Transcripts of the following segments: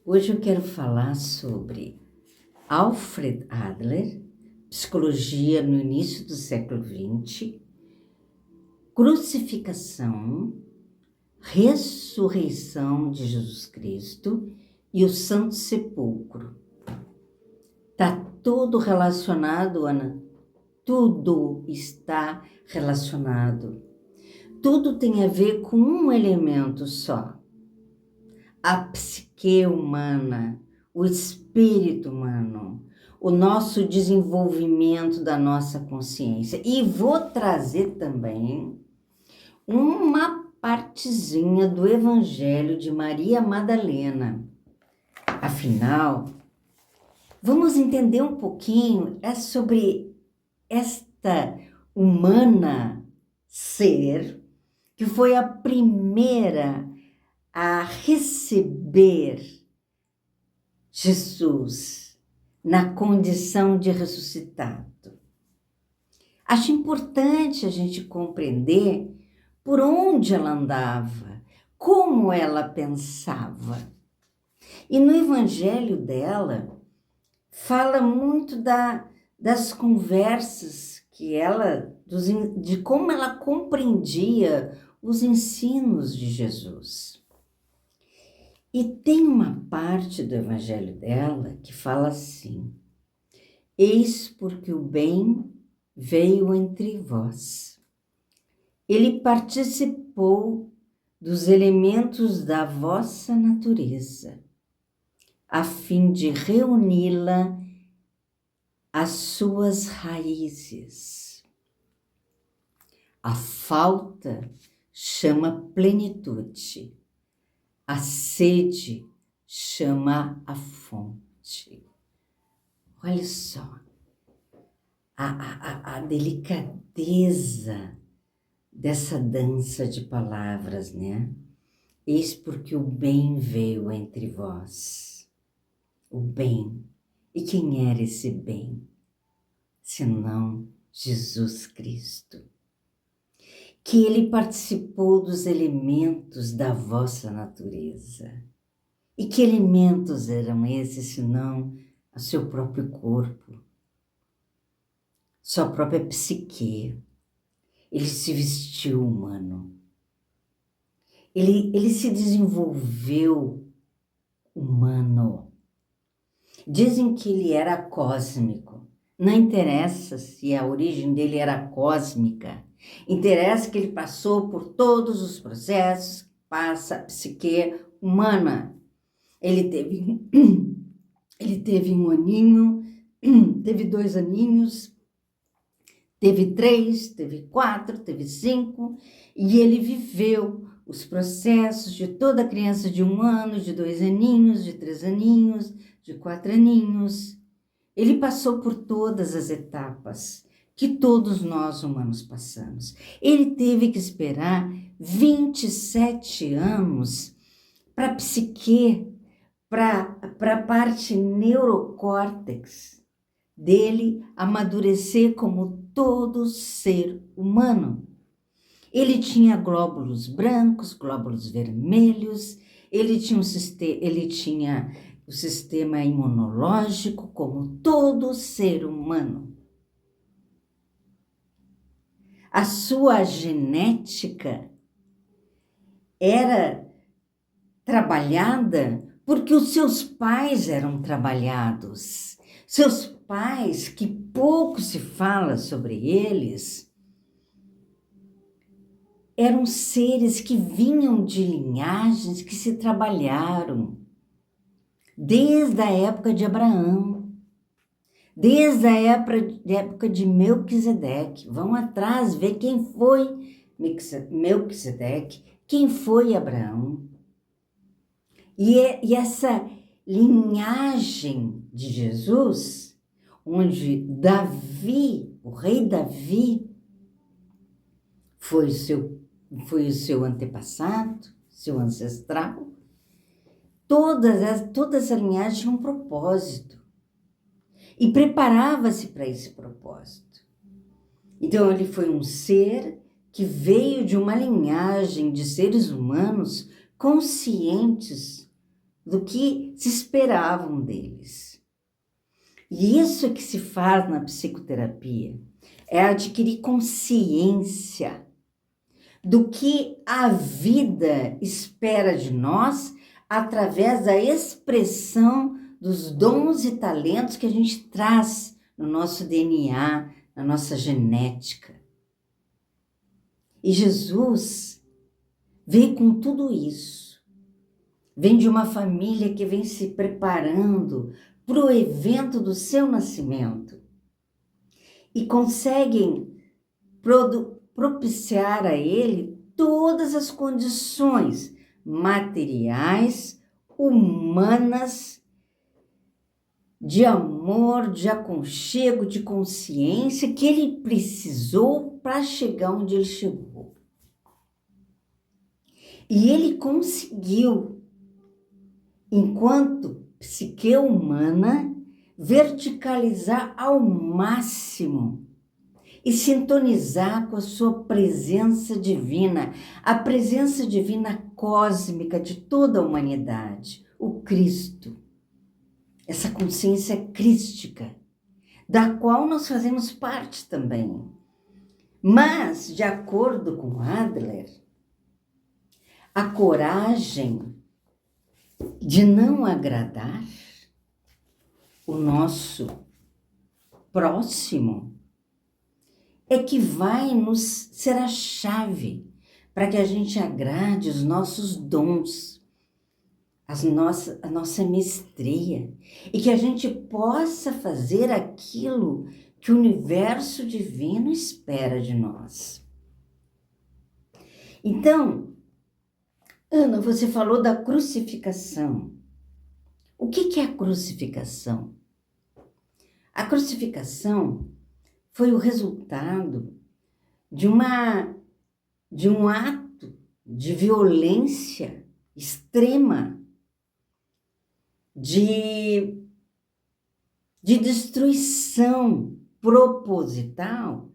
Hoje eu quero falar sobre Alfred Adler, psicologia no início do século XX, crucificação, ressurreição de Jesus Cristo e o Santo Sepulcro. Está tudo relacionado, Ana? Tudo está relacionado. Tudo tem a ver com um elemento só. A psique humana, o espírito humano, o nosso desenvolvimento da nossa consciência. E vou trazer também uma partezinha do Evangelho de Maria Madalena. Afinal, vamos entender um pouquinho sobre esta humana ser que foi a primeira a receber Jesus na condição de ressuscitado. Acho importante a gente compreender por onde ela andava, como ela pensava. E no evangelho dela, fala muito das conversas que ela, de como ela compreendia os ensinos de Jesus. E tem uma parte do evangelho dela que fala assim: eis porque o bem veio entre vós. Ele participou dos elementos da vossa natureza, a fim de reuni-la às suas raízes. A falta chama plenitude. A sede chama a fonte. Olha só, a delicadeza dessa dança de palavras, né? Eis porque o bem veio entre vós. O bem. E quem era esse bem? Senão Jesus Cristo. Que ele participou dos elementos da vossa natureza. E que elementos eram esses, senão o seu próprio corpo, sua própria psique? Ele se vestiu humano. Ele se desenvolveu humano. Dizem que ele era cósmico. Não interessa se a origem dele era cósmica. Interessa que ele passou por todos os processos que passa a psique humana. Ele teve um aninho, teve 2 aninhos, teve 3, teve 4, teve 5, e ele viveu os processos de toda criança de 1 ano, de 2 aninhos, de 3 aninhos, de 4 aninhos. Ele passou por todas as etapas que todos nós humanos passamos. Ele teve que esperar 27 anos para a psique, para a parte neurocórtex dele amadurecer como todo ser humano. Ele tinha glóbulos brancos, glóbulos vermelhos, ele tinha o sistema imunológico como todo ser humano. A sua genética era trabalhada porque os seus pais eram trabalhados. Seus pais, que pouco se fala sobre eles, eram seres que vinham de linhagens que se trabalharam desde a época de Abraão, desde a época de Melquisedeque. Vão atrás ver quem foi Melquisedeque, quem foi Abraão. E essa linhagem de Jesus, onde Davi, o rei Davi, foi o seu antepassado, seu ancestral, toda essa linhagem tinha um propósito e preparava-se para esse propósito. Então ele foi um ser que veio de uma linhagem de seres humanos conscientes do que se esperavam deles. E isso é que se faz na psicoterapia, é adquirir consciência do que a vida espera de nós através da expressão dos dons e talentos que a gente traz no nosso DNA, na nossa genética. E Jesus veio com tudo isso. Vem de uma família que vem se preparando para o evento do seu nascimento. E conseguem propiciar a ele todas as condições materiais, humanas, de amor, de aconchego, de consciência que ele precisou para chegar onde ele chegou. E ele conseguiu, enquanto psique humana, verticalizar ao máximo e sintonizar com a sua presença divina, a presença divina cósmica de toda a humanidade, o Cristo. Essa consciência crística, da qual nós fazemos parte também. Mas, de acordo com Adler, a coragem de não agradar o nosso próximo é que vai nos ser a chave para que a gente agrade os nossos dons, a nossa mestria, e que a gente possa fazer aquilo que o universo divino espera de nós. Então, Ana, você falou da crucificação. O que é a crucificação? A crucificação foi o resultado de um ato de violência extrema, de destruição proposital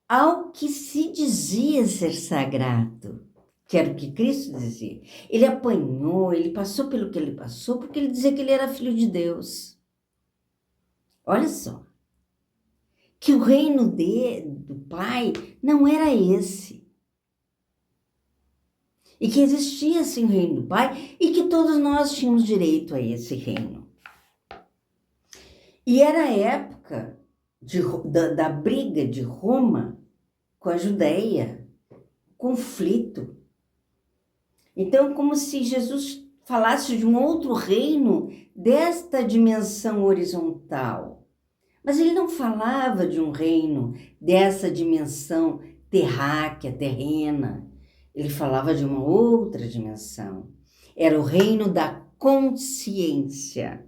ao que se dizia ser sagrado, que era o que Cristo dizia. Ele apanhou, ele passou pelo que ele passou, porque ele dizia que ele era filho de Deus. Olha só, que o reino do Pai não era esse. E que existia sim o reino do Pai e que todos nós tínhamos direito a esse reino. E era a época da briga de Roma com a Judéia, conflito. Então, como se Jesus falasse de um outro reino desta dimensão horizontal. Mas ele não falava de um reino dessa dimensão terráquea, terrena. Ele falava de uma outra dimensão. Era o reino da consciência.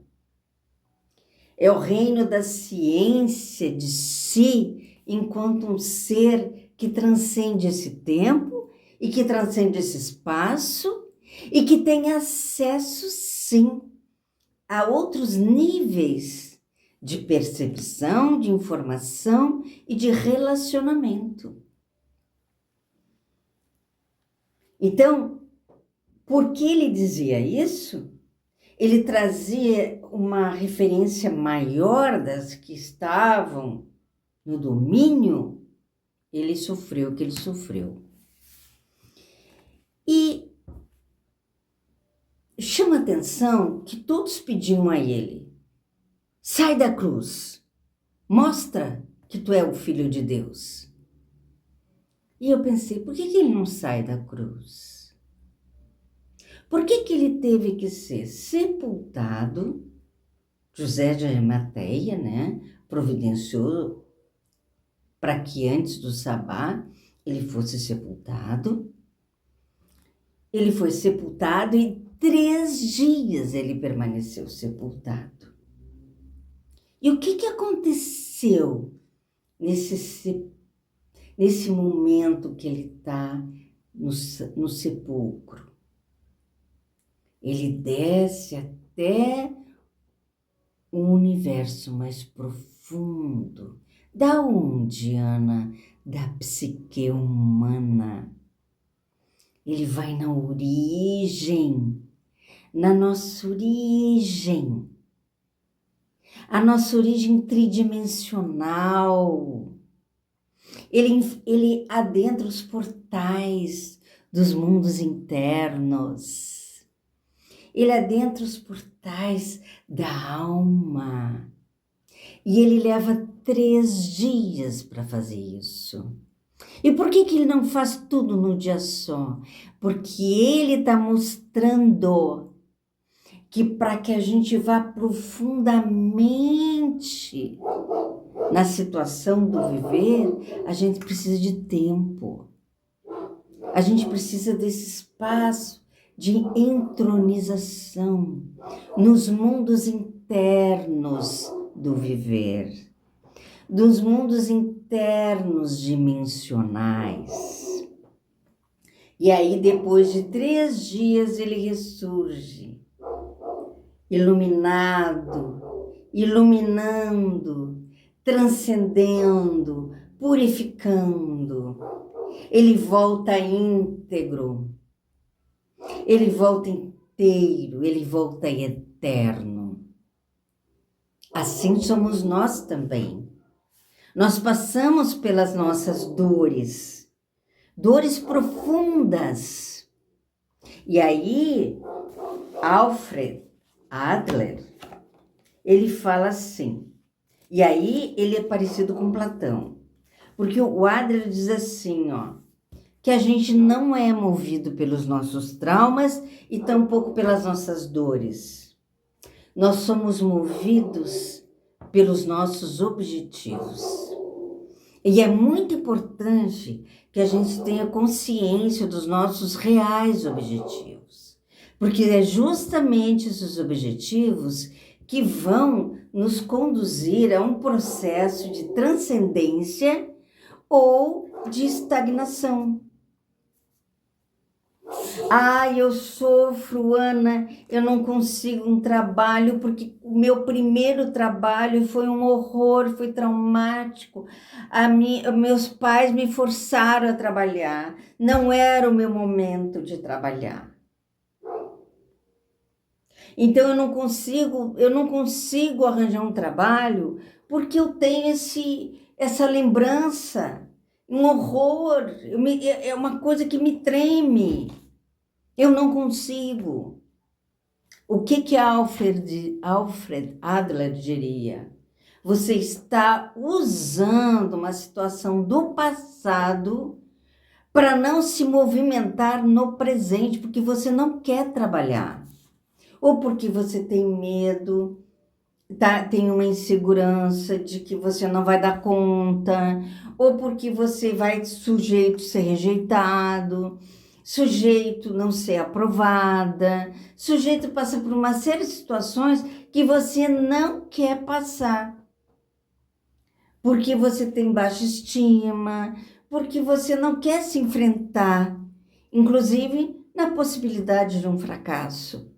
É o reino da ciência de si, enquanto um ser que transcende esse tempo e que transcende esse espaço e que tem acesso, sim, a outros níveis de percepção, de informação e de relacionamento. Então, por que ele dizia isso? Ele trazia uma referência maior das que estavam no domínio, ele sofreu o que ele sofreu. E chama atenção que todos pediam a ele: sai da cruz, mostra que tu é o Filho de Deus. E eu pensei, por que ele não sai da cruz? Por que ele teve que ser sepultado? José de Arimateia, né, providenciou para que antes do sabá ele fosse sepultado. Ele foi sepultado e 3 dias ele permaneceu sepultado. E o que aconteceu nesse momento que ele está no sepulcro? Ele desce até um universo mais profundo. Da onde, Ana? Da psique humana. Ele vai na origem na nossa origem, a nossa origem tridimensional. Ele adentra os portais dos mundos internos. Ele adentra os portais da alma. E ele leva 3 dias para fazer isso. E por que ele não faz tudo num dia só? Porque ele está mostrando que para que a gente vá profundamente na situação do viver, a gente precisa de tempo. A gente precisa desse espaço de entronização nos mundos internos do viver, dos mundos internos dimensionais. E aí, depois de 3 dias, ele ressurge, iluminado, iluminando, transcendendo, purificando. Ele volta íntegro, ele volta inteiro, ele volta eterno. Assim somos nós também. Nós passamos pelas nossas dores, dores profundas. E aí, Alfred Adler, ele fala assim, e aí ele é parecido com Platão, porque o Adler diz assim, ó, que a gente não é movido pelos nossos traumas e tampouco pelas nossas dores. Nós somos movidos pelos nossos objetivos. E é muito importante que a gente tenha consciência dos nossos reais objetivos, porque é justamente esses objetivos que vão nos conduzir a um processo de transcendência ou de estagnação. Eu sofro, Ana, eu não consigo um trabalho porque o meu primeiro trabalho foi um horror, foi traumático. Meus pais me forçaram a trabalhar, não era o meu momento de trabalhar. Então eu não consigo arranjar um trabalho porque eu tenho essa lembrança, um horror, é uma coisa que me treme. Eu não consigo. O que Alfred Adler diria? Você está usando uma situação do passado para não se movimentar no presente, porque você não quer trabalhar. Ou porque você tem medo, tem uma insegurança de que você não vai dar conta, ou porque você vai sujeito a ser rejeitado, sujeito não ser aprovada, sujeito passa por uma série de situações que você não quer passar. Porque você tem baixa estima, porque você não quer se enfrentar, inclusive na possibilidade de um fracasso.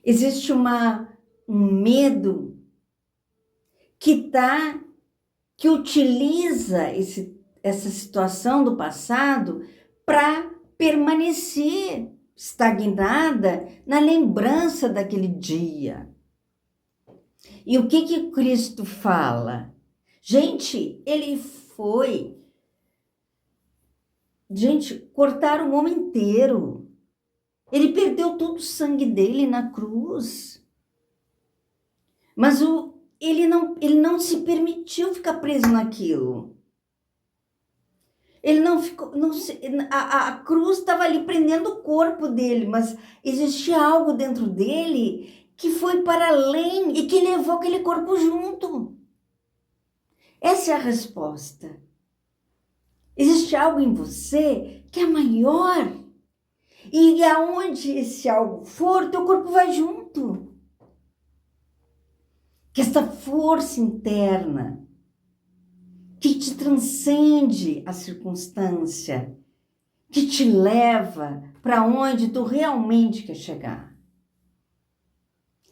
Existe um medo que utiliza essa situação do passado para permanecer estagnada na lembrança daquele dia. E o que Cristo fala? Gente, cortaram o homem inteiro. Ele perdeu todo o sangue dele na cruz. Mas ele não se permitiu ficar preso naquilo. Ele não ficou, a cruz estava ali prendendo o corpo dele, mas existia algo dentro dele que foi para além e que levou aquele corpo junto. Essa é a resposta. Existe algo em você que é maior. E aonde esse algo for, teu corpo vai junto. Que essa força interna que te transcende a circunstância, que te leva para onde tu realmente quer chegar.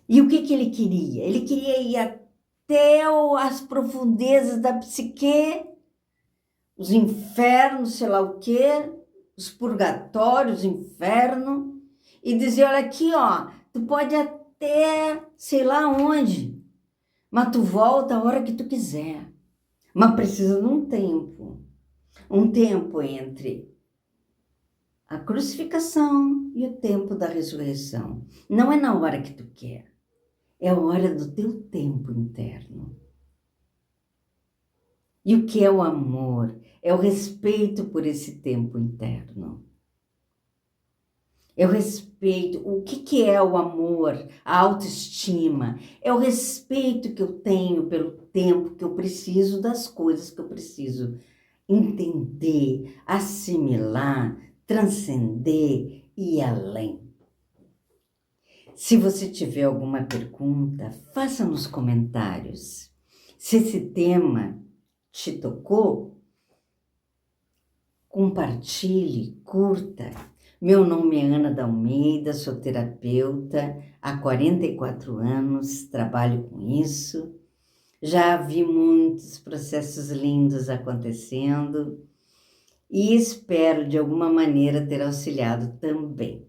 E o que ele queria? Ele queria ir até as profundezas da psique, os infernos, sei lá o quê, os purgatórios, o inferno, e dizer, olha aqui, ó, tu pode até sei lá onde, mas tu volta a hora que tu quiser. Mas precisa de um tempo entre a crucificação e o tempo da ressurreição. Não é na hora que tu quer, é a hora do teu tempo interno. E o que é o amor? É o respeito por esse tempo interno. É o respeito. O que é o amor? A autoestima. É o respeito que eu tenho pelo tempo que eu preciso das coisas que eu preciso entender, assimilar, transcender e ir além. Se você tiver alguma pergunta, faça nos comentários. Se esse tema te tocou, compartilhe, curta. Meu nome é Ana da Almeida, sou terapeuta há 44 anos, trabalho com isso. Já vi muitos processos lindos acontecendo e espero de alguma maneira ter auxiliado também.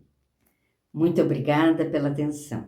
Muito obrigada pela atenção.